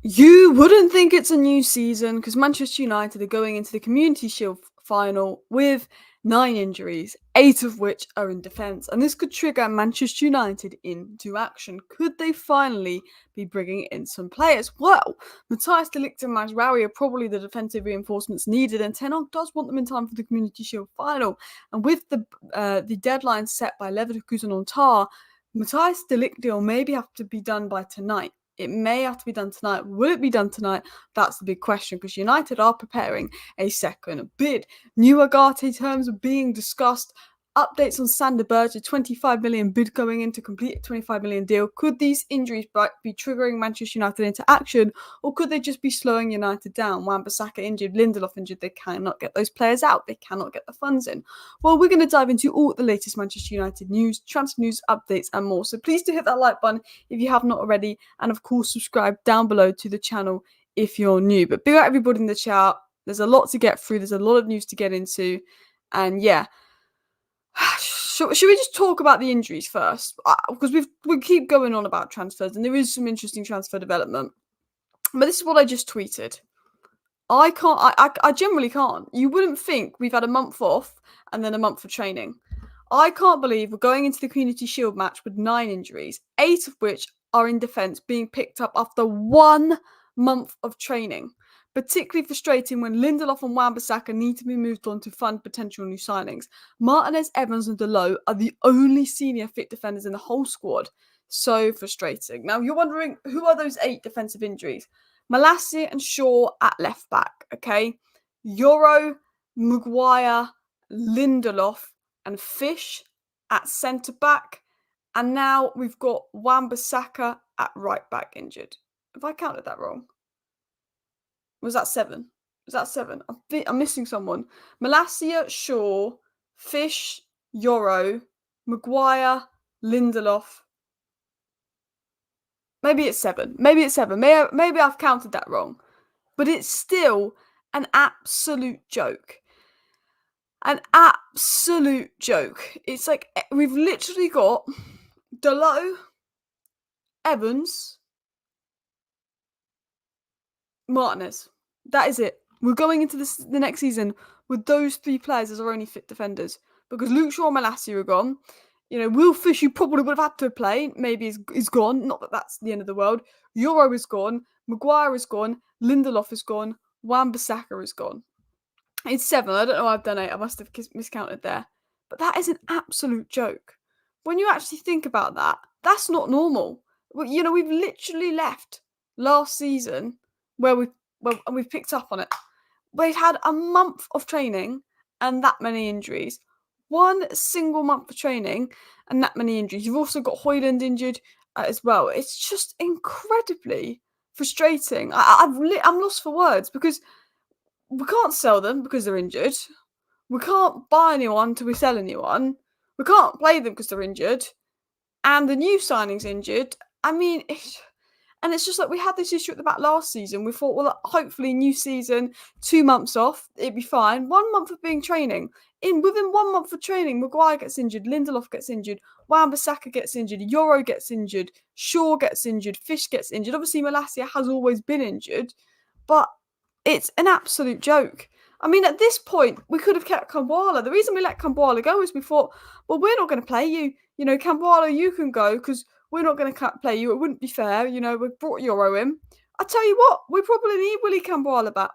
You wouldn't think it's a new season because Manchester United are going into the Community Shield final with 9 injuries, 8 of which are in defence, and this could trigger Manchester United into action. Could they finally be bringing in some players? Well, Matthias De Ligt and Mazraoui are probably the defensive reinforcements needed, and Ten Hag does want them in time for the Community Shield final. And with the deadline set by Leverkusen on Tar, Matthias De Ligt deal maybe have to be done by tonight. It may have to be done tonight. Will it be done tonight? That's the big question because United are preparing a second bid. New Ugarte terms are being discussed. Updates on Sander Berge, 25 million bid going in to complete a 25 million deal. Could these injuries be triggering Manchester United into action, or could they just be slowing United down? Wan-Bissaka injured, Lindelof injured. They cannot get those players out. They cannot get the funds in. Well, we're going to dive into all the latest Manchester United news, transfer news, updates, and more. So please do hit that like button if you have not already, and of course subscribe down below to the channel if you're new. But big up everybody in the chat. There's a lot to get through. There's a lot of news to get into, and yeah. Should we just talk about the injuries first? Because we keep going on about transfers, and there is some interesting transfer development. But this is what I just tweeted. I can't. I generally can't. You wouldn't think we've had a month off and then a month for training. I can't believe we're going into the Community Shield match with 9 injuries, 8 of which are in defence, being picked up after 1 month of training. Particularly frustrating when Lindelof and Wan-Bissaka need to be moved on to fund potential new signings. Martinez, Evans and Dalot are the only senior fit defenders in the whole squad. So frustrating. Now you're wondering, who are those 8 defensive injuries? Malacia and Shaw at left back, okay? Euro, Maguire, Lindelof and Fish at centre back. And now we've got Wan-Bissaka at right back injured. Have I counted that wrong? Was that 7? Was that 7? I'm missing someone. Malacia, Shaw, Fish, Euro, Maguire, Lindelof. Maybe it's 7. Maybe it's 7. Maybe I've counted that wrong. But it's still an absolute joke. An absolute joke. It's like we've literally got Dalot, Evans, Martinez. That is it. We're going into the next season with those 3 players as our only fit defenders because Luke Shaw and Malacia are gone. You know, Will Fish, you probably would have had to play, maybe is gone. Not that that's the end of the world. Euro is gone. Maguire is gone. Lindelof is gone. Wan-Bissaka is gone. It's 7. I don't know why I've done 8. I must have miscounted there. But that is an absolute joke. When you actually think about that, that's not normal. You know, we've literally left last season where we've picked up on it. We've had a month of training and that many injuries. 1 single month of training and that many injuries. You've also got Højlund injured as well. It's just incredibly frustrating. I'm lost for words because we can't sell them because they're injured. We can't buy anyone till we sell anyone. We can't play them because they're injured. And the new signing's injured. I mean, it's just like we had this issue at the back last season. We thought, well, hopefully new season, 2 months off, it'd be fine. 1 month of being training. Within 1 month of training, Maguire gets injured, Lindelof gets injured, Wan-Bissaka gets injured, Euro gets injured, Shaw gets injured, Fish gets injured. Obviously, Malacia has always been injured, but it's an absolute joke. I mean, at this point, we could have kept Kambwala. The reason we let Kambwala go is we thought, well, we're not going to play you. You know, Kambwala, you can go because we're not going to play you. It wouldn't be fair. You know, we've brought Euro in. I tell you what, we probably need Willy Kambwala back.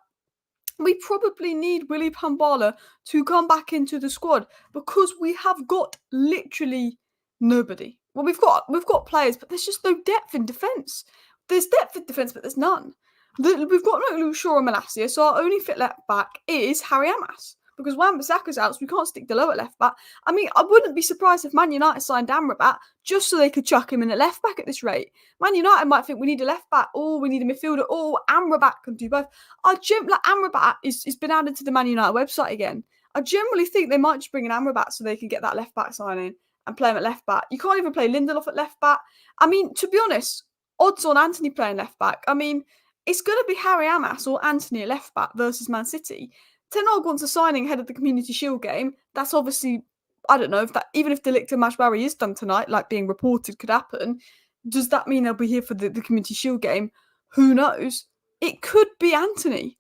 We probably need Willy Kambwala to come back into the squad because we have got literally nobody. Well, we've got players, but there's just no depth in defence. There's depth in defence, but there's none. We've got no Luke Shaw and Malacia, so our only fit left back is Harry Amas. Because Wan-Bissaka's out, so we can't stick Dalot at left back. I mean, I wouldn't be surprised if Man United signed Amrabat just so they could chuck him in at left back at this rate. Man United might think we need a left back, or we need a midfielder, or Amrabat can do both. Amrabat is been added to the Man United website again. I generally think they might just bring in Amrabat so they can get that left back signing and play him at left back. You can't even play Lindelof at left back. I mean, to be honest, odds on Anthony playing left back. I mean, it's going to be Harry Amas or Anthony at left back versus Man City. Ten Hag wants a signing ahead of the Community Shield game. That's obviously, I don't know, even if De Ligt and Mazraoui is done tonight, like being reported could happen, does that mean they'll be here for the Community Shield game? Who knows? It could be Anthony.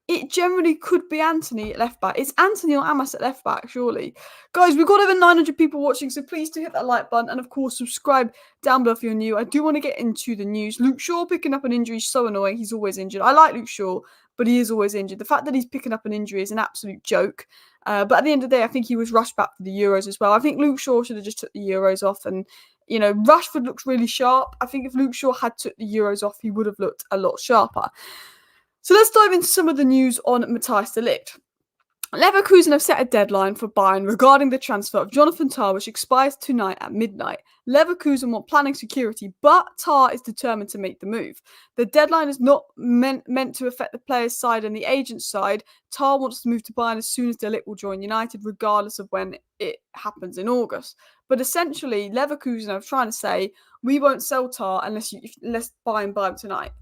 It generally could be Anthony at left back. It's Anthony or Amas at left back, surely. Guys, we've got over 900 people watching, so please do hit that like button. And of course, subscribe down below if you're new. I do want to get into the news. Luke Shaw picking up an injury is so annoying. He's always injured. I like Luke Shaw, but he is always injured. The fact that he's picking up an injury is an absolute joke. But at the end of the day, I think he was rushed back for the Euros as well. I think Luke Shaw should have just took the Euros off. And, you know, Rashford looks really sharp. I think if Luke Shaw had took the Euros off, he would have looked a lot sharper. So let's dive into some of the news on Matthijs De Ligt. Leverkusen have set a deadline for Bayern regarding the transfer of Jonathan Tah, which expires tonight at midnight. Leverkusen want planning security, but Tah is determined to make the move. The deadline is not meant to affect the player's side and the agent's side. Tah wants to move to Bayern as soon as De Ligt will join United, regardless of when it happens in August. But essentially, Leverkusen are trying to say, we won't sell Tah unless Bayern buy him tonight.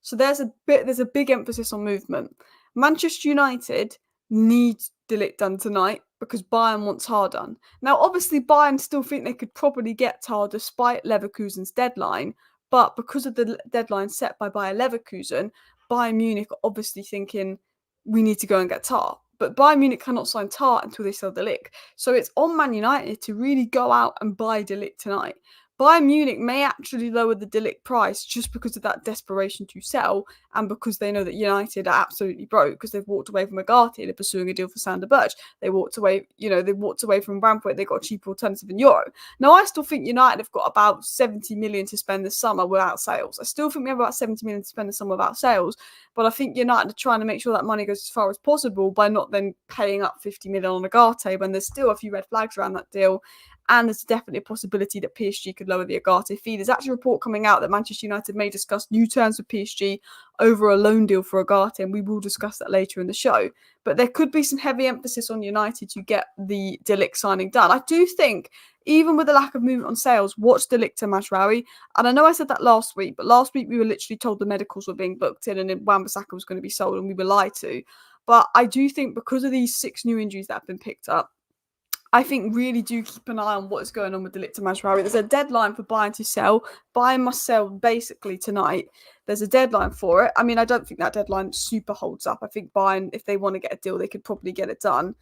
So there's a big emphasis on movement. Manchester United needs De Ligt done tonight because Bayern wants Tah done. Now, obviously, Bayern still think they could probably get Tah despite Leverkusen's deadline, but because of the deadline set by Bayer Leverkusen, Bayern Munich are obviously thinking we need to go and get Tah. But Bayern Munich cannot sign Tah until they sell De Ligt. So it's on Man United to really go out and buy De Ligt tonight. Bayern Munich may actually lower the De Ligt price just because of that desperation to sell and because they know that United are absolutely broke because they've walked away from Ugarte. They're pursuing a deal for Sander Berge. They walked away from Brandtweight. They got a cheaper alternative in Euro. Now, I still think United have got about 70 million to spend this summer without sales. I still think we have about 70 million to spend this summer without sales, but I think United are trying to make sure that money goes as far as possible by not then paying up 50 million on Ugarte when there's still a few red flags around that deal. And there's definitely a possibility that PSG could lower the Ugarte fee. There's actually a report coming out that Manchester United may discuss new terms with PSG over a loan deal for Ugarte, and we will discuss that later in the show. But there could be some heavy emphasis on United to get the De Ligt signing done. I do think, even with the lack of movement on sales, watch De Ligt and Mazraoui. And I know I said that last week, but last week we were literally told the medicals were being booked in and Wan-Bissaka was going to be sold, and we were lied to. But I do think because of these 6 new injuries that have been picked up, I think really do keep an eye on what is going on with De Ligt and Mazraoui. There's a deadline for Bayern to sell. Bayern must sell basically tonight. There's a deadline for it. I mean, I don't think that deadline super holds up. I think Bayern, if they want to get a deal, they could probably get it done.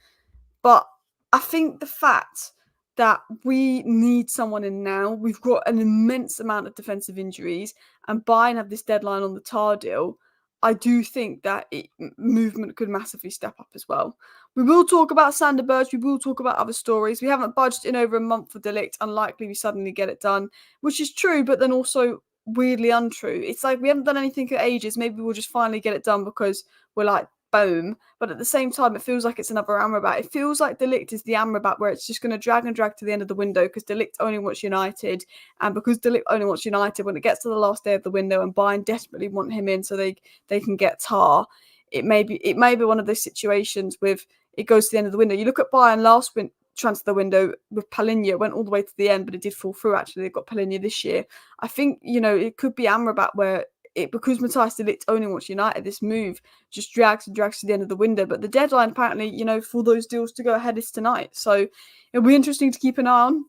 But I think the fact that we need someone in now, we've got an immense amount of defensive injuries, and Bayern have this deadline on the Tah deal, I do think that movement could massively step up as well. We will talk about Sander Berge. We will talk about other stories. We haven't budged in over a month for De Ligt. Unlikely we suddenly get it done, which is true, but then also weirdly untrue. It's like we haven't done anything for ages. Maybe we'll just finally get it done because we're like, boom. But at the same time, it feels like it's another Amrabat. It feels like De Ligt is the Amrabat where it's just going to drag to the end of the window because De Ligt only wants United. And because De Ligt only wants United, when it gets to the last day of the window and Bayern desperately want him in so they can get Tah, it may be one of those situations with it goes to the end of the window. You look at Bayern last transfer window with Palhinha, went all the way to the end, but it did fall through actually. They've got Palhinha this year. I think, it could be Amrabat where because Matthijs De Ligt only wants United, this move just drags to the end of the window. But the deadline, apparently, for those deals to go ahead is tonight. So it'll be interesting to keep an eye on.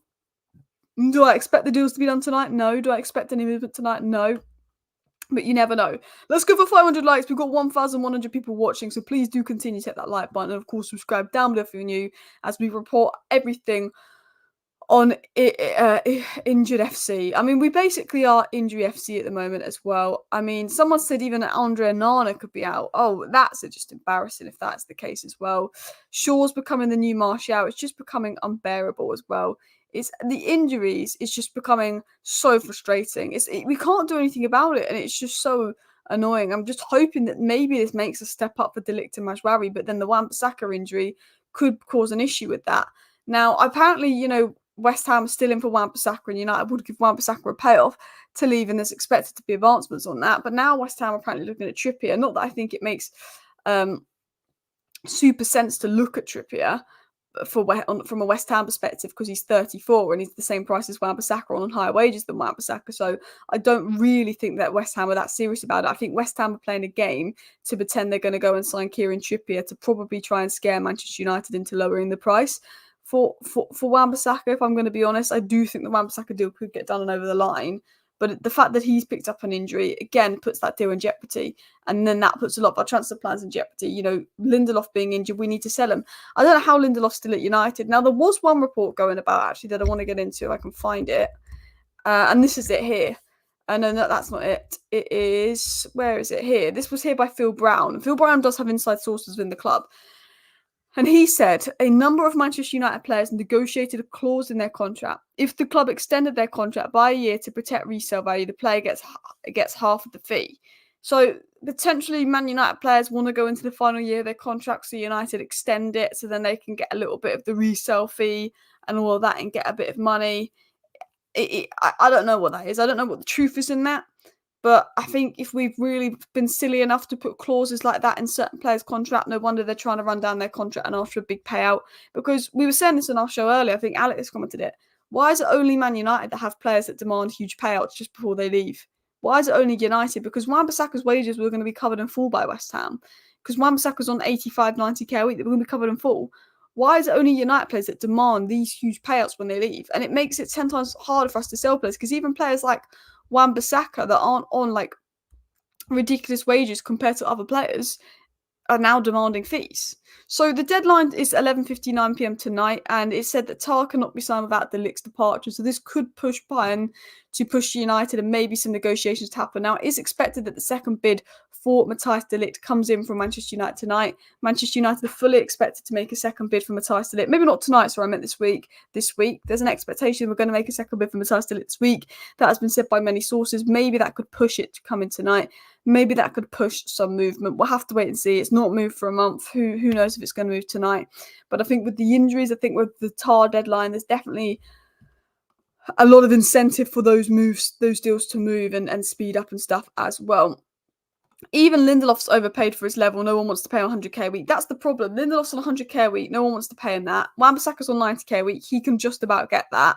Do I expect the deals to be done tonight? No. Do I expect any movement tonight? No. But you never know. Let's go for 500 likes. We've got 1,100 people watching, so please do continue to hit that like button. And, of course, subscribe down below if you're new as we report everything on Injured FC. I mean, we basically are Injury FC at the moment as well. I mean, someone said even Andre Onana could be out. Oh, that's just embarrassing if that's the case as well. Shaw's becoming the new Martial. It's just becoming unbearable as well. It's the injuries. It's just becoming so frustrating. We can't do anything about it, and it's just so annoying. I'm just hoping that maybe this makes a step up for De Ligt and Mazraoui, but then the Wan-Bissaka injury could cause an issue with that. Now, apparently, West Ham is still in for Wan-Bissaka, and United would give Wan-Bissaka a payoff to leave, and there's expected to be advancements on that. But now West Ham are apparently looking at Trippier. Not that I think it makes super sense to look at Trippier from a West Ham perspective because he's 34 and he's the same price as Wan-Bissaka on higher wages than Wan-Bissaka. So I don't really think that West Ham are that serious about it. I think West Ham are playing a game to pretend they're going to go and sign Kieran Trippier to probably try and scare Manchester United into lowering the price. For Wan-Bissaka, if I'm going to be honest, I do think the Wan-Bissaka deal could get done and over the line. But the fact that he's picked up an injury, again, puts that deal in jeopardy. And then that puts a lot of our transfer plans in jeopardy. You know, Lindelof being injured, we need to sell him. I don't know how Lindelof's still at United. Now, there was one report going about, actually, that I want to get into if I can find it. And this is it here. No, that's not it. It is, where is it here? This was here by Phil Brown. Phil Brown does have inside sources within the club. And he said a number of Manchester United players negotiated a clause in their contract. If the club extended their contract by a year to protect resale value, the player gets half of the fee. So potentially Man United players want to go into the final year of their contract, so United extend it so then they can get a little bit of the resale fee and all of that and get a bit of money. I don't know what that is. I don't know what the truth is in that. But I think if we've really been silly enough to put clauses like that in certain players' contract, no wonder they're trying to run down their contract and ask for a big payout. Because we were saying this on our show earlier, I think Alex commented it. Why is it only Man United that have players that demand huge payouts just before they leave? Why is it only United? Because Wan-Bissaka's wages were going to be covered in full by West Ham. Because Wan-Bissaka's on 85, 90k a week, they're going to be covered in full. Why is it only United players that demand these huge payouts when they leave? And it makes it 10 times harder for us to sell players, because even players like Wan-Bissaka that aren't on like ridiculous wages compared to other players are now demanding fees. So the deadline is 11:59 p.m. tonight, and it said that Tar cannot be signed without De Ligt's departure. So this could push Bayern to push United and maybe some negotiations to happen. Now, it is expected that the second bid for Matthijs De Ligt comes in from Manchester United tonight. Manchester United are fully expected to make a second bid for Matthijs De Ligt. Maybe not tonight, sorry, I meant this week. There's an expectation we're going to make a second bid for Matthijs De Ligt this week. That has been said by many sources. Maybe that could push it to come in tonight. Maybe that could push some movement. We'll have to wait and see. It's not moved for a month. Who knows if it's going to move tonight? But I think with the injuries, I think with the Tar deadline, there's definitely a lot of incentive for those deals to move and speed up and stuff as well. Even Lindelof's overpaid for his level. No one wants to pay 100k a week. That's the problem. Lindelof's on 100k a week. No one wants to pay him that. Wan-Bissaka's on 90k a week. He can just about get that.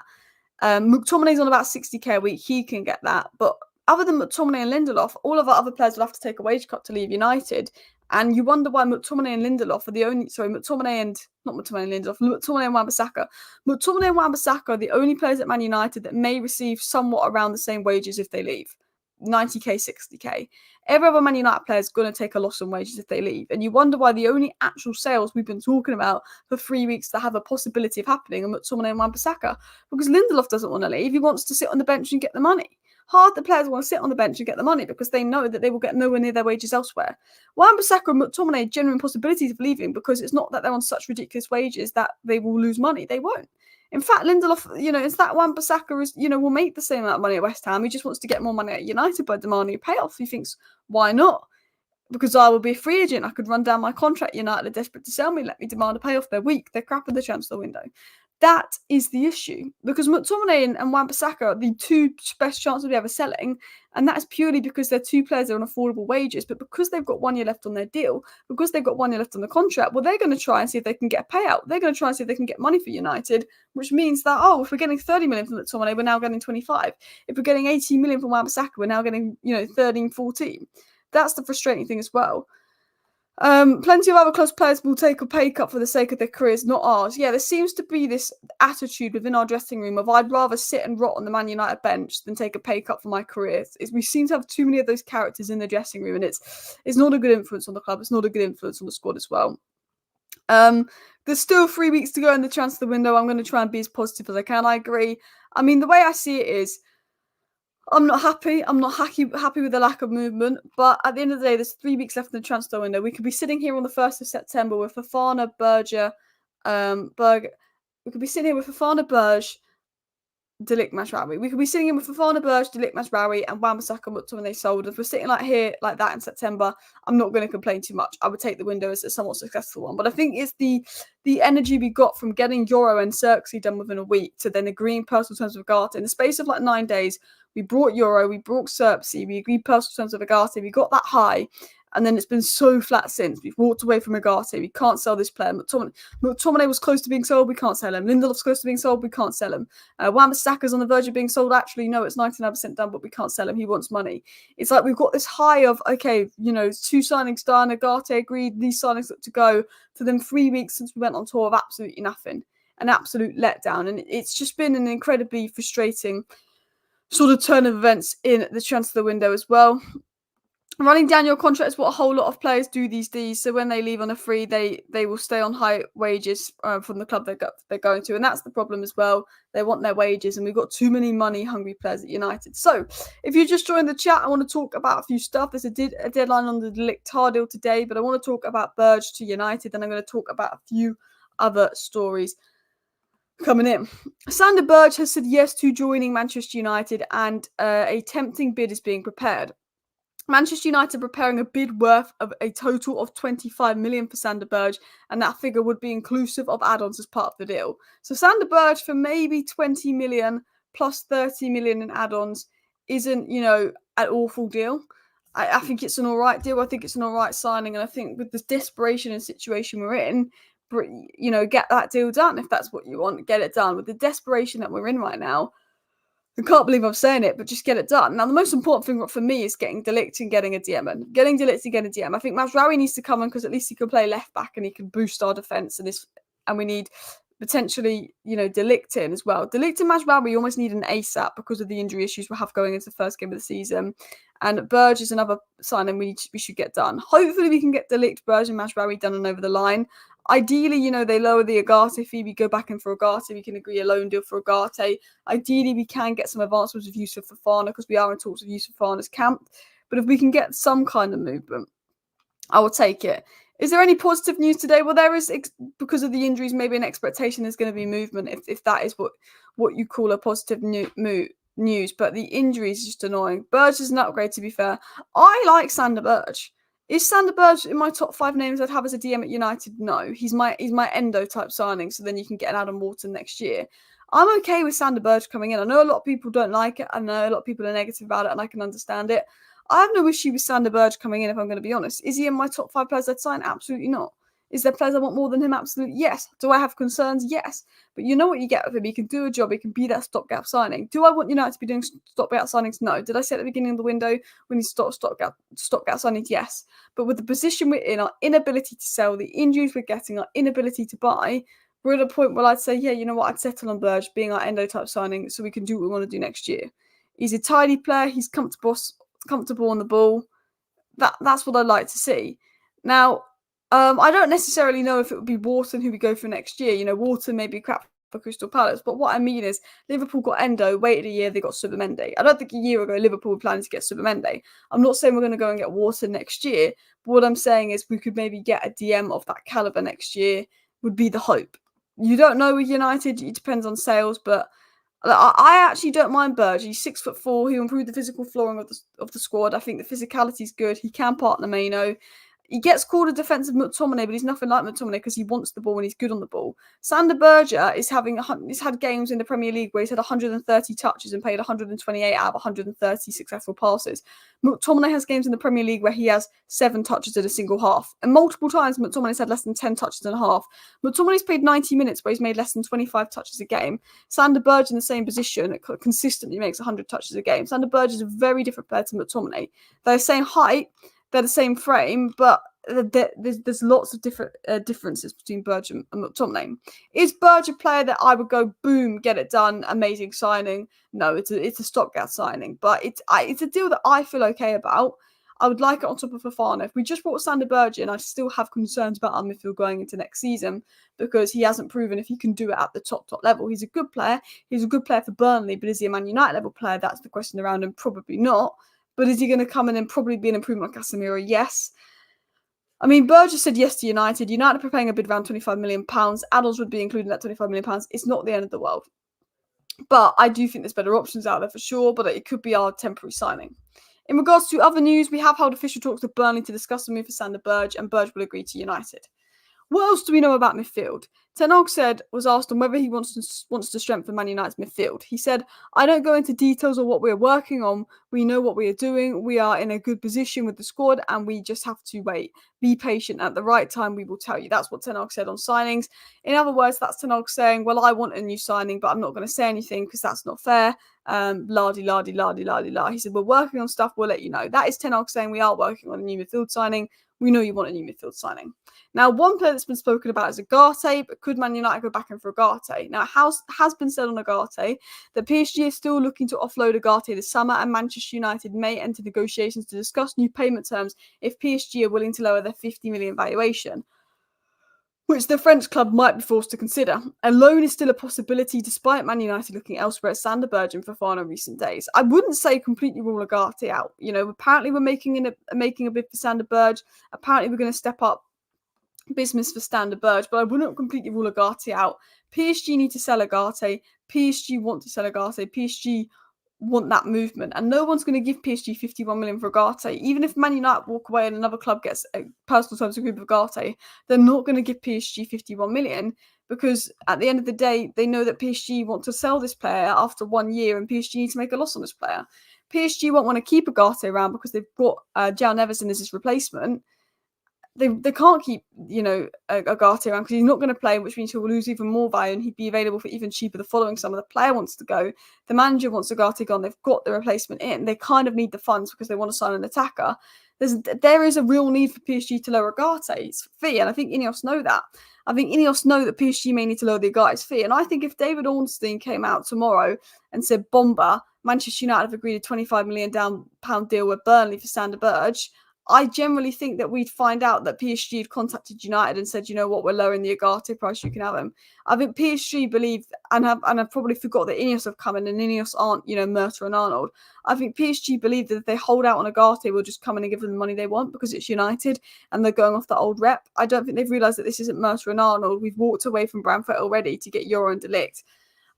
McTominay's on about 60k a week. He can get that. But other than McTominay and Lindelof, all of our other players will have to take a wage cut to leave United. And you wonder why McTominay and Lindelof are the only... Sorry, McTominay and Wan-Bissaka. McTominay and Wan-Bissaka are the only players at Man United that may receive somewhat around the same wages if they leave. 90k, 60k. Every other Man United player is going to take a loss on wages if they leave. And you wonder why the only actual sales we've been talking about for 3 weeks that have a possibility of happening are McTominay and Wan-Bissaka. Because Lindelof doesn't want to leave. He wants to sit on the bench and get the money. Half the players want to sit on the bench and get the money because they know that they will get nowhere near their wages elsewhere. Wan-Bissaka and McTominay have genuine possibilities of leaving because it's not that they're on such ridiculous wages that they will lose money. They won't. In fact, Lindelof, it's that Wan-Bissaka is, will make the same amount of money at West Ham. He just wants to get more money at United by demanding a payoff. He thinks, why not? Because I will be a free agent. I could run down my contract. United are desperate to sell me. Let me demand a payoff. They're weak. They're crap in the transfer window. That is the issue. Because McTominay and Wan-Bissaka are the two best chances we have of selling. And that is purely because they're two players that are on affordable wages. But because they've got 1 year left on their deal, because they've got 1 year left on the contract, well, they're going to try and see if they can get a payout. They're going to try and see if they can get money for United, which means that, if we're getting 30 million from McTominay, we're now getting 25. If we're getting 18 million from Wan-Bissaka, we're now getting, 13, 14. That's the frustrating thing as well. Plenty of other close players will take a pay cut for the sake of their careers, not ours. Yeah, there seems to be this attitude within our dressing room of I'd rather sit and rot on the Man United bench than take a pay cut for my career. We seem to have too many of those characters in the dressing room, and it's not a good influence on the club. It's not a good influence on the squad as well. There's still 3 weeks to go in the transfer window. I'm going to try and be as positive as I can. I agree. I mean, the way I see it is, I'm not happy. I'm not happy with the lack of movement. But at the end of the day, there's 3 weeks left in the transfer window. We could be sitting here on the 1st of September with Fofana, Berge. We could be sitting here with Fofana, Berge, De Ligt, Mazraoui. We could be sitting here with Fofana, Berge, De Ligt, Mazraoui, and Wan-Bissaka, McTominay sold. If we're sitting here like that in September, I'm not going to complain too much. I would take the window as a somewhat successful one. But I think it's the energy we got from getting Euro and Zirkzee done within a week to then agreeing personal terms with Ugarte. In the space of 9 days, we brought Euro, we brought Zirkzee, we agreed personal terms with Ugarte. We got that high. And then it's been so flat since. We've walked away from Ugarte. We can't sell this player. McTominay was close to being sold. We can't sell him. Lindelof's close to being sold. We can't sell him. Wan-Bissaka's on the verge of being sold. Actually, no, it's 99% done, but we can't sell him. He wants money. It's like we've got this high of, okay, 2 signings done. Ugarte agreed. These signings look to go. For them 3 weeks since we went on tour of absolutely nothing. An absolute letdown. And it's just been an incredibly frustrating sort of turn of events in the transfer window as well. Running down your contract is what a whole lot of players do these days. So when they leave on a free, they will stay on high wages from the club they're going to, and that's the problem as well. They want their wages, and we've got too many money-hungry players at United. So if you just joined the chat, I want to talk about a few stuff. There's a deadline on the De Ligt deal today, but I want to talk about Berge to United, and I'm going to talk about a few other stories coming in. Sander Berge has said yes to joining Manchester United, and a tempting bid is being prepared. Manchester United are preparing a bid worth of a total of 25 million for Sander Berge, and that figure would be inclusive of add-ons as part of the deal. So Sander Berge for maybe 20 million plus 30 million in add-ons isn't, an awful deal. I think it's an all right deal. I think it's an all right signing, and I think with the desperation and situation we're in, get that deal done if that's what you want. Get it done. With the desperation that we're in right now, I can't believe I'm saying it, but just get it done. Now, the most important thing for me is getting De Ligt and getting a DM. And getting De Ligt and getting a DM. I think Mazraoui needs to come in because at least he can play left back and he can boost our defence. And we need potentially, De Ligt in as well. De Ligt and Mazraoui almost need an ASAP because of the injury issues we have going into the first game of the season. And Berge is another signing we should get done. Hopefully, we can get De Ligt, Berge, and Mazraoui done and over the line. Ideally, they lower the Ugarte fee. We go back in for Ugarte. We can agree a loan deal for Ugarte. Ideally, we can get some advancements with Yusuf Fofana because we are in talks with Yusuf Fofana's camp. But if we can get some kind of movement, I will take it. Is there any positive news today? Well, there is, because of the injuries, maybe an expectation there's going to be movement if that is what you call a positive news. But the injury is just annoying. Berge is an upgrade, to be fair. I like Sander Berge. Is Sander Berge in my top 5 names I'd have as a DM at United? No. He's my Endo type signing, so then you can get an Adam Wharton next year. I'm okay with Sander Berge coming in. I know a lot of people don't like it. I know a lot of people are negative about it, and I can understand it. I have no issue with Sander Berge coming in, if I'm going to be honest. Is he in my top 5 players I'd sign? Absolutely not. Is there players I want more than him? Absolutely yes. Do I have concerns? Yes. But you know what you get with him. He can do a job. He can be that stopgap signing. Do I want United to be doing stopgap signings? No. Did I say at the beginning of the window we need to stopgap signings? Yes. But with the position we're in, our inability to sell, the injuries we're getting, our inability to buy, we're at a point where I'd say, yeah, you know what? I'd settle on Berge being our Endo type signing so we can do what we want to do next year. He's a tidy player. He's comfortable on the ball. That's what I'd like to see. Now, I don't necessarily know if it would be Wharton who we go for next year. Wharton may be crap for Crystal Palace, but what I mean is Liverpool got Endo, waited a year, they got Subamende. I don't think a year ago Liverpool were planning to get Subamende. I'm not saying we're going to go and get Wharton next year, but what I'm saying is we could maybe get a DM of that caliber next year would be the hope. You don't know with United, it depends on sales, but I actually don't mind Berge. He's 6'4". He'll improve the physical flooring of the squad. I think the physicality is good. He can partner Maino. He gets called a defensive McTominay, but he's nothing like McTominay because he wants the ball and he's good on the ball. Sander Berge he's had games in the Premier League where he's had 130 touches and played 128 out of 130 successful passes. McTominay has games in the Premier League where he has 7 touches in a single half. And multiple times McTominay's had less than 10 touches in a half. McTominay's played 90 minutes where he's made less than 25 touches a game. Sander Berge in the same position consistently makes 100 touches a game. Sander Berge is a very different player to McTominay. They're the same height. They're the same frame, but there's lots of different differences between Berge and McTominay. Is Berge a player that I would go, boom, get it done, amazing signing? No, it's a stopgap signing, but it's a deal that I feel okay about. I would like it on top of Fofana. If we just brought Sander Berge in, I still have concerns about our midfield going into next season because he hasn't proven if he can do it at the top level. He's a good player. He's a good player for Burnley, but is he a Man United level player? That's the question around him. Probably not. But is he going to come in and probably be an improvement on Casemiro? Yes. I mean, Berge said yes to United. United are preparing a bid around £25 million. Add-ons would be included in that £25 million. It's not the end of the world. But I do think there's better options out there for sure, but it could be our temporary signing. In regards to other news, we have held official talks with Burnley to discuss the move for Sander Berge, and Berge will agree to United. What else do we know about midfield? Ten Hag was asked on whether he wants to strengthen Man United's midfield. He said, I don't go into details of what we're working on. We know what we are doing. We are in a good position with the squad and we just have to wait. Be patient. At the right time, we will tell you. That's what Ten Hag said on signings. In other words, that's Ten Hag saying, well, I want a new signing, but I'm not going to say anything because that's not fair. La-di-la-di-la-di-la-di-la. He said, we're working on stuff. We'll let you know. That is Ten Hag saying we are working on a new midfield signing. we know you want a new midfield signing. Now, one player that's been spoken about is Ugarte, but could Man United go back in for Ugarte? Now, it has been said on Ugarte that PSG is still looking to offload Ugarte this summer, and Manchester United may enter negotiations to discuss new payment terms if PSG are willing to lower their 50 million valuation, which the French club might be forced to consider. A loan is still a possibility, despite Man United looking elsewhere at Sander Berge and Fofana in recent days. I wouldn't say completely rule Ugarte out. Apparently we're making a bid for Sander Berge. Apparently we're going to step up business for Sander Berge, but I wouldn't completely rule Ugarte out. PSG need to sell Ugarte. PSG want to sell Ugarte. PSG want that movement, and no one's going to give PSG 51 million for Ugarte. Even if Man United walk away and another club gets a personal terms agreement with Ugarte, they're not going to give PSG 51 million, because at the end of the day, they know that PSG want to sell this player after 1 year, and PSG need to make a loss on this player. PSG won't want to keep Ugarte around because they've got João Neves as his replacement. They can't keep, Ugarte around because he's not going to play, which means he'll lose even more value and he'd be available for even cheaper the following summer. The player wants to go. The manager wants Ugarte gone. They've got the replacement in. They kind of need the funds because they want to sign an attacker. There is a real need for PSG to lower Ugarte's fee, and I think Ineos know that. I think Ineos know that PSG may need to lower the Ugarte's fee, and I think if David Ornstein came out tomorrow and said, "Bomba, Manchester United have agreed a £25 million deal with Burnley for Sander Berge," I generally think that we'd find out that PSG had contacted United and said, "You know what, we're lowering the Ugarte price, you can have him." I think PSG believe and have probably forgot that Ineos have come in, and Ineos aren't, Murta and Arnold. I think PSG believe that if they hold out on Ugarte, we'll just come in and give them the money they want because it's United and they're going off the old rep. I don't think they've realised that this isn't Murta and Arnold. We've walked away from Bramford already to get Ugarte and De Ligt.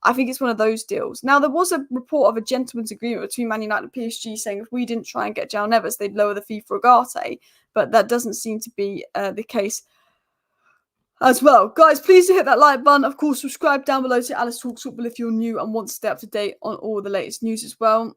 I think it's one of those deals. Now, there was a report of a gentleman's agreement between Man United and PSG saying if we didn't try and get João Neves, they'd lower the fee for Ugarte, but that doesn't seem to be the case as well. Guys, please do hit that like button. Of course, subscribe down below to Alice Talks Football if you're new and want to stay up to date on all the latest news as well.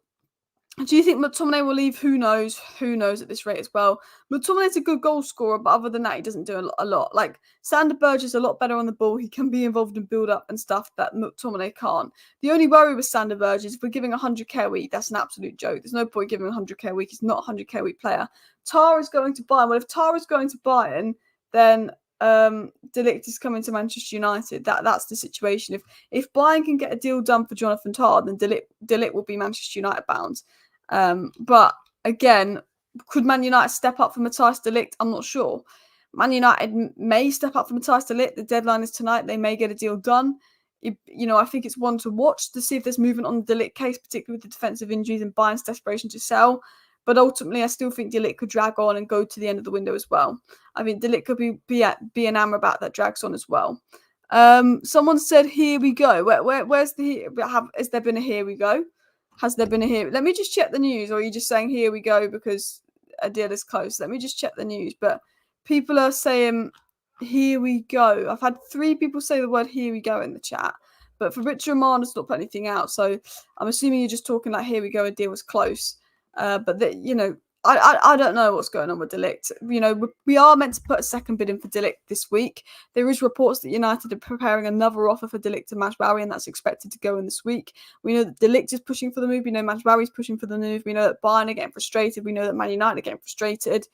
Do you think McTominay will leave? Who knows? Who knows at this rate as well. McTominay's a good goal scorer, but other than that, he doesn't do a lot. Like, Sander Berge is a lot better on the ball. He can be involved in build-up and stuff that McTominay can't. The only worry with Sander Berge is if we're giving 100k a week, that's an absolute joke. There's no point giving 100k a week. He's not a 100k a week player. Tar is going to Bayern. Well, if Tar is going to Bayern, then De Ligt is coming to Manchester United. That's the situation. If Bayern can get a deal done for Jonathan Tah, then De Ligt will be Manchester United bound. But again, could Man United step up for Matthijs De Ligt? I'm not sure. Man United may step up for Matthijs De Ligt. The deadline is tonight. They may get a deal done. I think it's one to watch to see if there's movement on the De Ligt case, particularly with the defensive injuries and Bayern's desperation to sell. But ultimately, I still think De Ligt could drag on and go to the end of the window as well. I mean, De Ligt could be an Amrabat that drags on as well. Someone said, "Here we go." Where's the? Has there been a "here we go"? Has there been a here? Let me just check the news, or are you just saying "here we go" because a deal is close? Let me just check the news. But people are saying "here we go." I've had 3 people say the word "here we go" in the chat, but for Richard Romano's not put anything out, so I'm assuming you're just talking like "here we go," a deal was close. But I don't know what's going on with De Ligt. We are meant to put a second bid in for De Ligt this week. There is reports that United are preparing another offer for De Ligt to Mazraoui, and that's expected to go in this week. We know that De Ligt is pushing for the move. We know Mazraoui is pushing for the move. We know that Bayern are getting frustrated. We know that Man United are getting frustrated.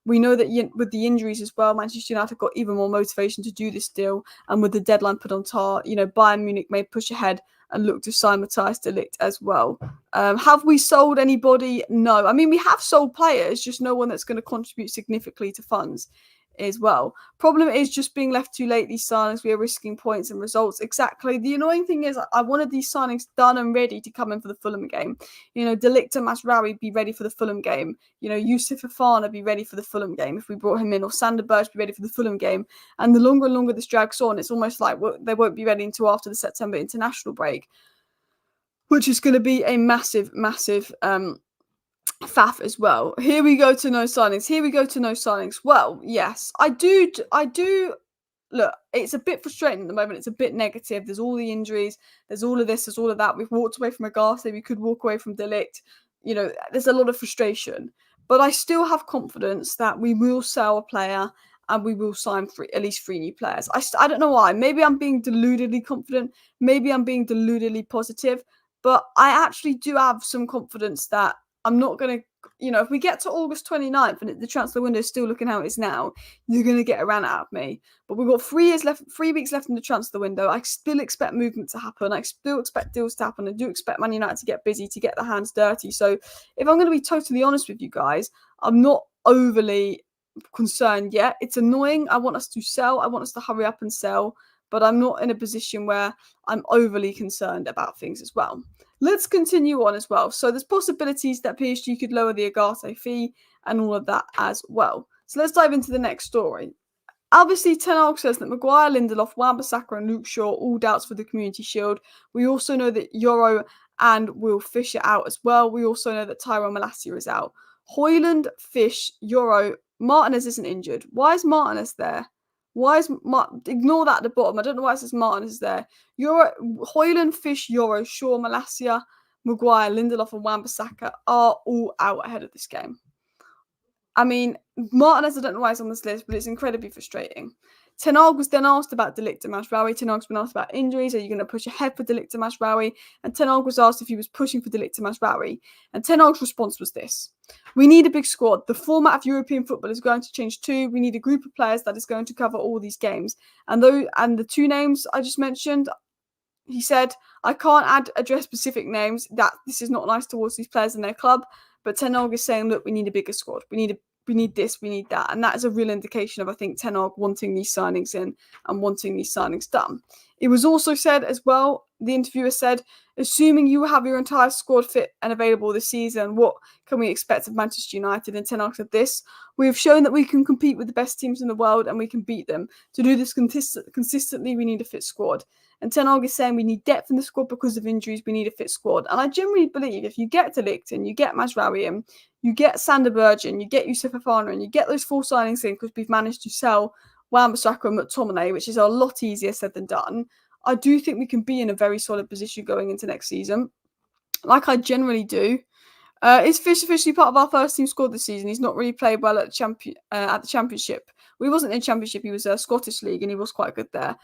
We know that with the injuries as well, Manchester United got even more motivation to do this deal. And with the deadline put on Tar, Bayern Munich may push ahead and look to sign Matthijs De Ligt as well. Have we sold anybody? No. I mean, we have sold players, just no one that's going to contribute significantly to funds as well. Problem is just being left too late, these signings. We are risking points and results. Exactly. The annoying thing is I wanted these signings done and ready to come in for the Fulham game. De Ligt and Mazraoui be ready for the Fulham game. Youssouf Fofana be ready for the Fulham game if we brought him in, or Sander Berge be ready for the Fulham game. And the longer and longer this drags on, it's almost like they won't be ready until after the September international break, which is going to be a massive, massive faff as well. Here we go to no signings. Here we go to no signings. Well, yes, I do. Look, it's a bit frustrating at the moment. It's a bit negative. There's all the injuries. There's all of this. There's all of that. We've walked away from Ugarte. We could walk away from De Ligt. There's a lot of frustration. But I still have confidence that we will sell a player and we will sign at least 3 new players. I don't know why. Maybe I'm being deludedly confident. Maybe I'm being deludedly positive. But I actually do have some confidence that I'm not going to, if we get to August 29th and the transfer window is still looking how it is now, you're going to get a rant out of me. But we've got 3 weeks left in the transfer window. I still expect movement to happen. I still expect deals to happen. I do expect Man United to get busy, to get their hands dirty. So if I'm going to be totally honest with you guys, I'm not overly concerned yet. It's annoying. I want us to sell. I want us to hurry up and sell. But I'm not in a position where I'm overly concerned about things as well. Let's continue on as well. So there's possibilities that PSG could lower the Ugarte fee and all of that as well. So let's dive into the next story. Obviously, Ten Hag says that Maguire, Lindelof, Wan-Bissaka and Luke Shaw all doubts for the Community Shield. We also know that Yoro and Will Fish are out as well. We also know that Tyrone Malacia is out. Højlund, Fish, Yoro, Martinez isn't injured. Why is Martinez there? Why is ignore that at the bottom? I don't know why it says Martinez is there. Højlund, Fish, Yoro, Shaw, Malacia, Maguire, Lindelof and Wan-Bissaka are all out ahead of this game. I mean, Martinez, I don't know why he's on this list, but it's incredibly frustrating. Ten Hag was then asked about De Ligt and Mazraoui. Ten Hag's been asked about injuries. Are you going to push ahead for De Ligt and Mazraoui? And Ten Hag was asked if he was pushing for De Ligt and Mazraoui. And Ten Hag's response was this: we need a big squad. The format of European football is going to change too. We need a group of players that is going to cover all these games. And the 2 names I just mentioned, he said, I can't address specific names. That this is not nice towards these players and their club. But Ten Hag is saying, look, we need a bigger squad. We need this, we need that. And that is a real indication of, I think, Ten Hag wanting these signings in and wanting these signings done. It was also said as well, the interviewer said, assuming you have your entire squad fit and available this season, what can we expect of Manchester United? And Ten Hag said this: we have shown that we can compete with the best teams in the world and we can beat them. To do this consistently, we need a fit squad. And Ten Hag is saying we need depth in the squad because of injuries. We need a fit squad. And I generally believe if you get De Ligt in, you get Mazraoui in, you get Sander Berge in, you get Youssouf Fofana in, you get those 4 signings in because we've managed to sell Wan-Bissaka and McTominay, which is a lot easier said than done. I do think we can be in a very solid position going into next season, like I generally do. Is Fish officially part of our first team squad this season? He's not really played well at the Championship. Well, he wasn't in Championship. He was Scottish League, and he was quite good there.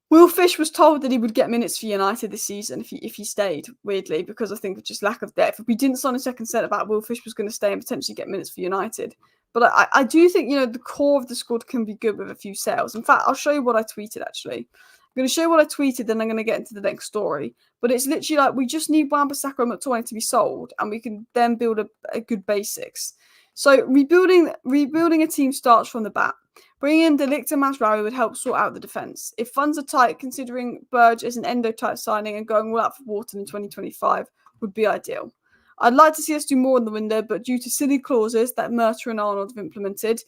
Will Fish was told that he would get minutes for United this season if he stayed, weirdly, because I think of just lack of depth. If we didn't sign a second centre back, Will Fish was going to stay and potentially get minutes for United. But I do think, the core of the squad can be good with a few sales. In fact, I'll show you what I tweeted, actually. I'm going to show you what I tweeted, then I'm going to get into the next story. But it's literally like we just need Wan-Bissaka and McTominay to be sold, and we can then build a good basics. So rebuilding a team starts from the back. Bringing in De Ligt and Mazraoui would help sort out the defence. If funds are tight, considering Berge as an endo-type signing and going all out for Wharton in 2025 would be ideal. I'd like to see us do more in the window, but due to silly clauses that Murta and Arnold have implemented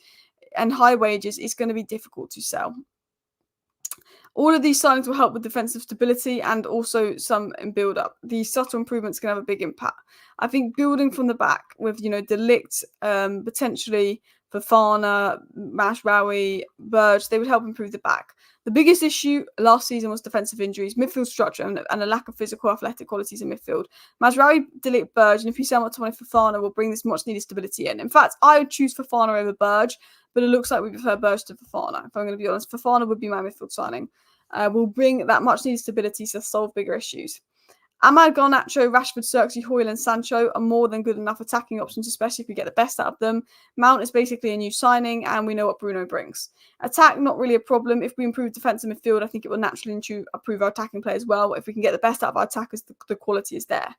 and high wages, it's going to be difficult to sell. All of these signings will help with defensive stability and also some in build-up. These subtle improvements can have a big impact. I think building from the back with, De Ligt, potentially Fofana, Mazraoui, Berge, they would help improve the back. The biggest issue last season was defensive injuries, midfield structure, and a lack of physical athletic qualities in midfield. Mazraoui, De Ligt, Berge, and if you sell McTominay, Fofana will bring this much needed stability in. In fact, I would choose Fofana over Berge, but it looks like we prefer Berge to Fofana. If I'm going to be honest, Fofana would be my midfield signing. Will bring that much needed stability to solve bigger issues. Ahmad, Garnacho, Rashford, Zirkzee, Højlund and Sancho are more than good enough attacking options, especially if we get the best out of them. Mount is basically a new signing, and we know what Bruno brings. Attack, not really a problem. If we improve defence and midfield, I think it will naturally improve our attacking play as well. If we can get the best out of our attackers, the quality is there.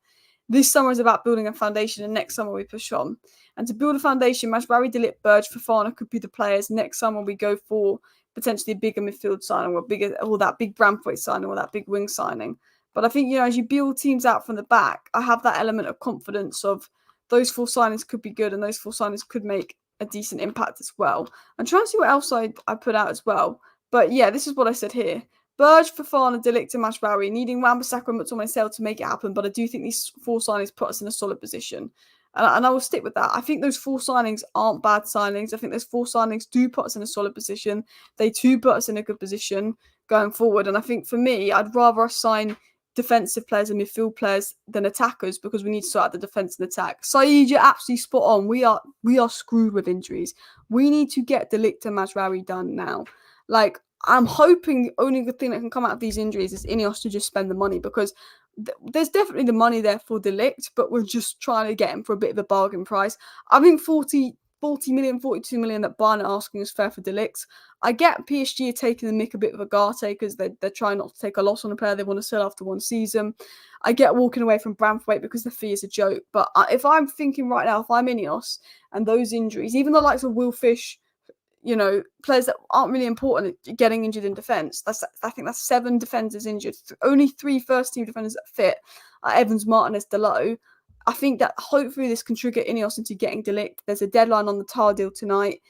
This summer is about building a foundation, and next summer we push on. And to build a foundation, Mazraoui, De Ligt, Berge, Fofana could be the players. Next summer we go for potentially a bigger midfield signing or that big Braithwaite signing or that big wing signing. But I think, as you build teams out from the back, I have that element of confidence of those 4 signings could be good and those 4 signings could make a decent impact as well. I'm trying to see what else I put out as well. But yeah, this is what I said here. Berge, Fofana, De Ligt and Mazraoui, needing Wan-Bissaka and McTominay sale to make it happen. But I do think these 4 signings put us in a solid position. And I will stick with that. I think those 4 signings aren't bad signings. I think those 4 signings do put us in a solid position. They too put us in a good position going forward. And I think for me, I'd rather us sign defensive players and midfield players than attackers because we need to sort out the defence and attack. Saeed, you're absolutely spot on. We are screwed with injuries. We need to get De Ligt and Mazraoui done now. I'm hoping the only good thing that can come out of these injuries is Ineos to just spend the money because there's definitely the money there for De Ligt, but we're just trying to get him for a bit of a bargain price. I think 40 million, 42 million that Bayern are asking is fair for De Ligt. I get PSG are taking the mick a bit of Ugarte because they're trying not to take a loss on a player they want to sell after one season. I get walking away from Braithwaite because the fee is a joke. But if I'm thinking right now, if I'm Ineos and those injuries, even the likes of Will Fish, players that aren't really important getting injured in defence. I think that's 7 defenders injured. Only 3 first-team defenders that fit Evans, Martinez, Dalot. I think that hopefully this can trigger Ineos into getting De Ligt. There's a deadline on the Tar deal tonight.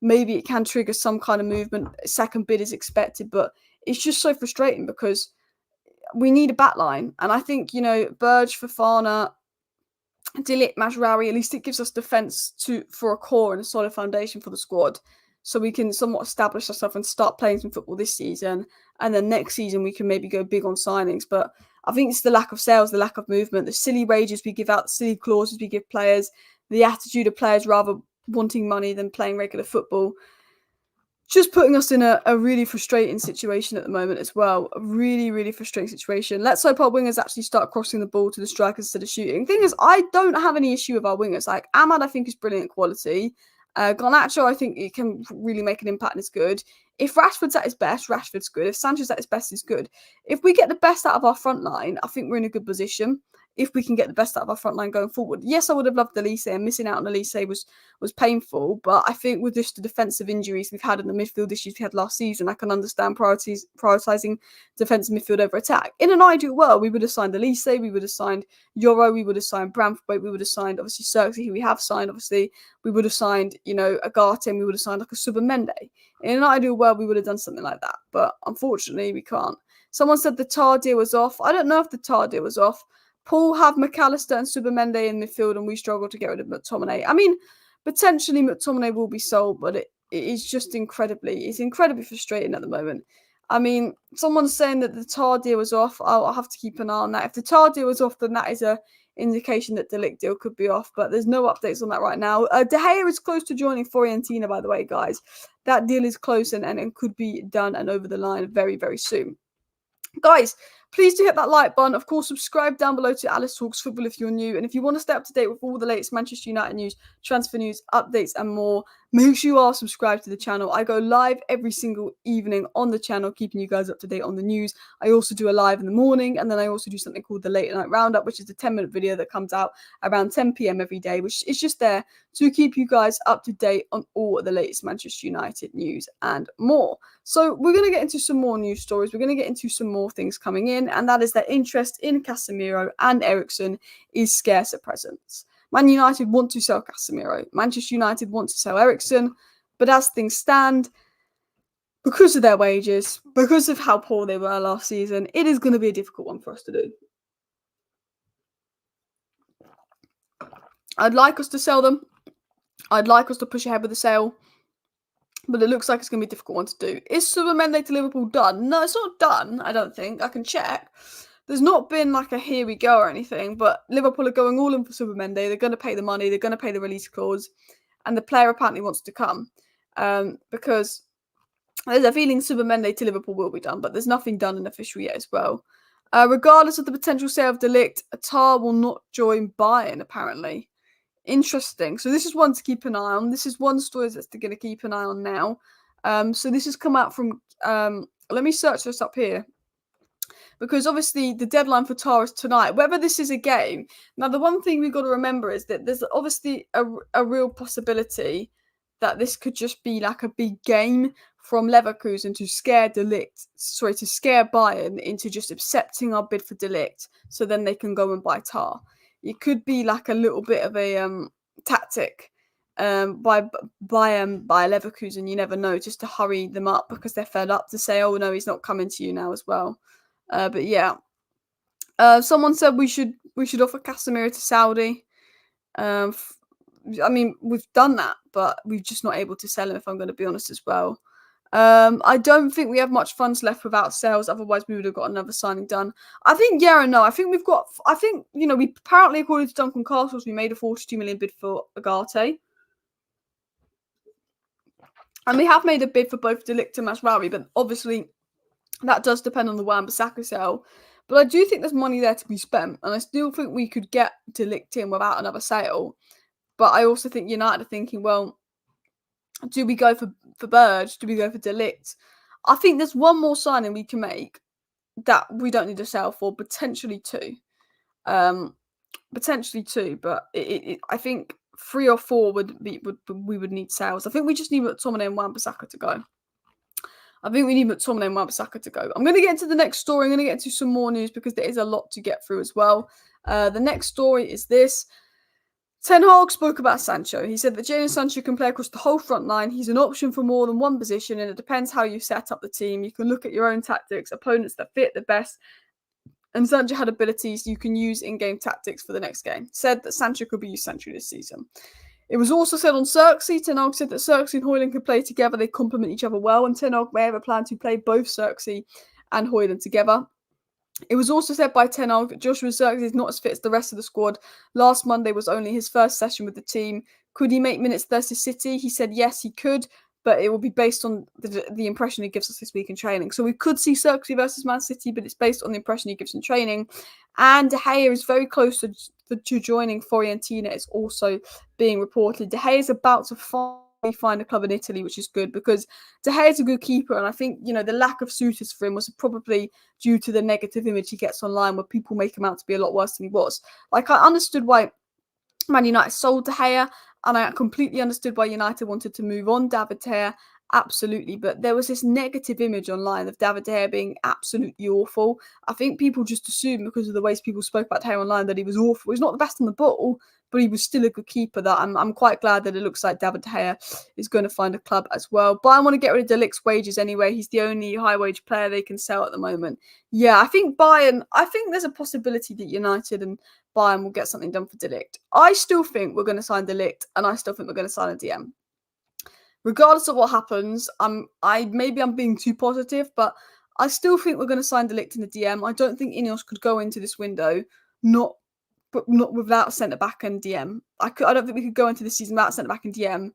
Maybe it can trigger some kind of movement. Second bid is expected, but it's just so frustrating because we need a backline. And I think, Berge, Fofana, De Ligt, Mazraoui, at least it gives us defence for a core and a solid foundation for the squad. So we can somewhat establish ourselves and start playing some football this season. And then next season we can maybe go big on signings. But I think it's the lack of sales, the lack of movement, the silly wages we give out, the silly clauses we give players, the attitude of players rather wanting money than playing regular football. Just putting us in a really frustrating situation at the moment as well. A really, really frustrating situation. Let's hope our wingers actually start crossing the ball to the strikers instead of shooting. Thing is, I don't have any issue with our wingers. Like, Ahmad, I think, is brilliant quality. Garnacho, I think he can really make an impact and is good. If Rashford's at his best, Rashford's good. If Sancho's at his best, he's good. If we get the best out of our front line, I think we're in a good position. If we can get the best out of our front line going forward. Yes, I would have loved De Ligt, and missing out on De Ligt was painful. But I think with just the defensive injuries we've had and the midfield issues we had last season, I can understand prioritising defensive midfield over attack. In an ideal world, we would have signed De Ligt, we would have signed Yoro, we would have signed Braithwaite, we would have signed, obviously, Zirkzee, who we have signed, obviously. We would have signed, Ugarte, and we would have signed like a Subamende. In an ideal world, we would have done something like that. But unfortunately, we can't. Someone said the Tar deal was off. I don't know if the Tar deal was off. Paul have McAllister and Subamende in midfield, and we struggle to get rid of McTominay. I mean, potentially McTominay will be sold, but it is just incredibly frustrating at the moment. I mean, someone's saying that the Tar deal was off. I'll have to keep an eye on that. If the Tar deal was off, then that is a indication that De Ligt deal could be off, but there's no updates on that right now. De Gea is close to joining Fiorentina, by the way, guys. That deal is close and it could be done and over the line very, very soon. Guys, please do hit that like button. Of course, subscribe down below to Alice Talks Football if you're new. And if you want to stay up to date with all the latest Manchester United news, transfer news, updates, and more, make sure you are subscribed to the channel. I go live every single evening on the channel, keeping you guys up to date on the news. I also do a live in the morning, and then I also do something called the Late Night Roundup, which is a 10-minute video that comes out around 10 p.m. every day, which is just there to keep you guys up to date on all the latest Manchester United news and more. So we're going to get into some more news stories. We're going to get into some more things coming in, and that is that interest in Casemiro and Eriksen is scarce at present. Man United want to sell Casemiro. Manchester United want to sell Eriksen. But as things stand, because of their wages, because of how poor they were last season, it is going to be a difficult one for us to do. I'd like us to sell them. I'd like us to push ahead with the sale. But it looks like it's going to be a difficult one to do. Is Subamende to Liverpool done? No, it's not done, I don't think. I can check. There's not been like a here we go or anything, but Liverpool are going all in for Subamende. They're going to pay the money. They're going to pay the release clause. And the player apparently wants to come because there's a feeling Subamende to Liverpool will be done, but there's nothing done and official yet as well. Regardless of the potential sale of De Ligt, Atar will not join Bayern, apparently. Interesting. So this is one to keep an eye on. This is one story that's going to keep an eye on now. So this has come out from... let me search this up here. Because obviously the deadline for Tar is tonight. Whether this is a game... Now, the one thing we've got to remember is that there's obviously a real possibility that this could just be like a big game from Leverkusen to scare Bayern into just accepting our bid for De Ligt, so then they can go and buy Tar. It could be like a little bit of a tactic by Leverkusen. You never know, just to hurry them up because they're fed up to say, "Oh no, he's not coming to you now" as well. But yeah, someone said we should offer Casemiro to Saudi. I mean, we've done that, but we're just not able to sell him, if I'm going to be honest as well. I don't think we have much funds left without sales. Otherwise, we would have got another signing done. I think, yeah and no. I think, we apparently, according to Duncan Castles, we made a 42 million bid for Ugarte. And we have made a bid for both De Ligt and Mazraoui, but obviously that does depend on the Wan-Bissaka sale. But I do think there's money there to be spent, and I still think we could get De Ligt in without another sale. But I also think United are thinking, well, do we go for Berge? Do we go for De Ligt? I think there's one more signing we can make that we don't need to sell for, potentially two. Potentially two, but I think 3 or 4 we would need sales. I think we just need McTominay and Wan-Bissaka to go. I'm going to get into the next story. I'm going to get into some more news because there is a lot to get through as well. The next story is this. Ten Hag spoke about Sancho. He said that Jadon Sancho can play across the whole front line. He's an option for more than one position, and it depends how you set up the team. You can look at your own tactics, opponents that fit the best, and Sancho had abilities you can use in-game tactics for the next game. Said that Sancho could be used centrally this season. It was also said on Zirkzee. Ten Hag said that Zirkzee and Højlund can play together. They complement each other well, and Ten Hag may have a plan to play both Zirkzee and Højlund together. It was also said by Ten Hag that Joshua Zirkzee is not as fit as the rest of the squad. Last Monday was only his first session with the team. Could he make minutes versus City? He said yes, he could, but it will be based on the impression he gives us this week in training. So we could see Zirkzee versus Man City, but it's based on the impression he gives in training. And De Gea is very close to joining Fiorentina. It's also being reported. De Gea is about to find a club in Italy, which is good because De Gea is a good keeper, and I think, you know, the lack of suitors for him was probably due to the negative image he gets online where people make him out to be a lot worse than he was. Like, I understood why Man United sold De Gea, and I completely understood why United wanted to move on David De Gea, absolutely, but there was this negative image online of David De Gea being absolutely awful. I think people just assumed because of the ways people spoke about De Gea online that he was awful. He's not the best on the ball, but he was still a good keeper. That I'm quite glad that it looks like David De Gea is going to find a club as well. Bayern want to get rid of De Ligt's wages anyway. He's the only high-wage player they can sell at the moment. Yeah, I think there's a possibility that United and Bayern will get something done for De Ligt. I still think we're going to sign De Ligt, and I still think we're going to sign a DM. Regardless of what happens, maybe I'm being too positive, but I still think we're going to sign De Ligt in the DM. I don't think Ineos could go into this window not without centre back and DM. I don't think we could go into the season without centre back and DM,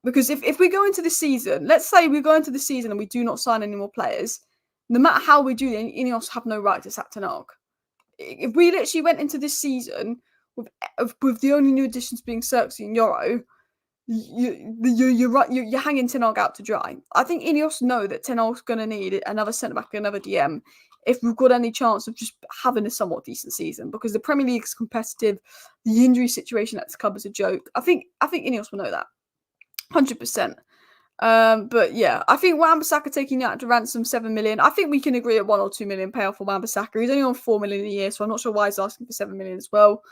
because if we go into the season, let's say we go into the season and we do not sign any more players, no matter how we do, Ineos have no right to sack Ten Hag. If we literally went into this season with the only new additions being Zirkzee and Euro, you're hanging Ten Hag out to dry. I think Ineos know that Ten Hag's going to need another centre back and another DM if we've got any chance of just having a somewhat decent season, because the Premier League is competitive. The injury situation at this club is a joke. I think Ineos will know that 100%. But yeah, I think Wan-Bissaka taking out to ransom 7 million. I think we can agree at 1 or 2 million payoff for Wan-Bissaka. He's only on 4 million a year, so I'm not sure why he's asking for 7 million as well.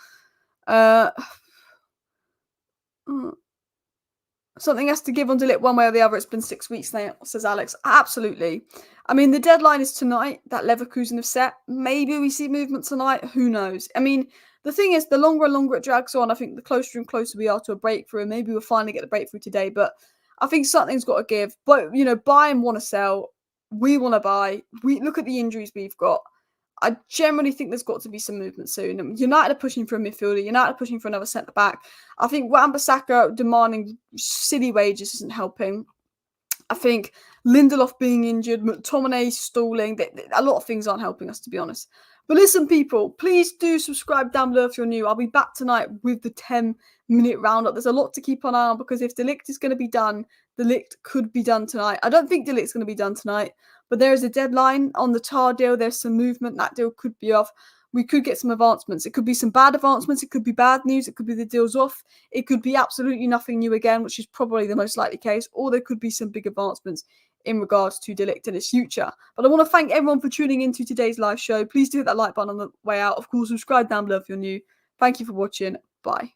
Something has to give on De Ligt one way or the other. It's been 6 weeks now, says Alex. Absolutely. I mean, the deadline is tonight that Leverkusen have set. Maybe we see movement tonight. Who knows? I mean, the thing is, the longer and longer it drags on, I think the closer and closer we are to a breakthrough. And maybe we'll finally get the breakthrough today. But I think something's got to give. But, you know, buy and want to sell. We want to buy. We look at the injuries we've got. I generally think there's got to be some movement soon. United are pushing for a midfielder. United are pushing for another centre-back. I think Wan-Bissaka demanding silly wages isn't helping. I think Lindelof being injured, McTominay stalling, a lot of things aren't helping us, to be honest. But listen, people, please do subscribe down below if you're new. I'll be back tonight with the 10-minute roundup. There's a lot to keep an eye on, because if De Ligt is going to be done, De Ligt could be done tonight. I don't think De Ligt's going to be done tonight, but there is a deadline on the Tar deal. There's some movement. That deal could be off. We could get some advancements. It could be some bad advancements. It could be bad news. It could be the deal's off. It could be absolutely nothing new again, which is probably the most likely case. Or there could be some big advancements in regards to De Ligt and his future. But I want to thank everyone for tuning into today's live show. Please do hit that like button on the way out. Of course, subscribe down below if you're new. Thank you for watching. Bye.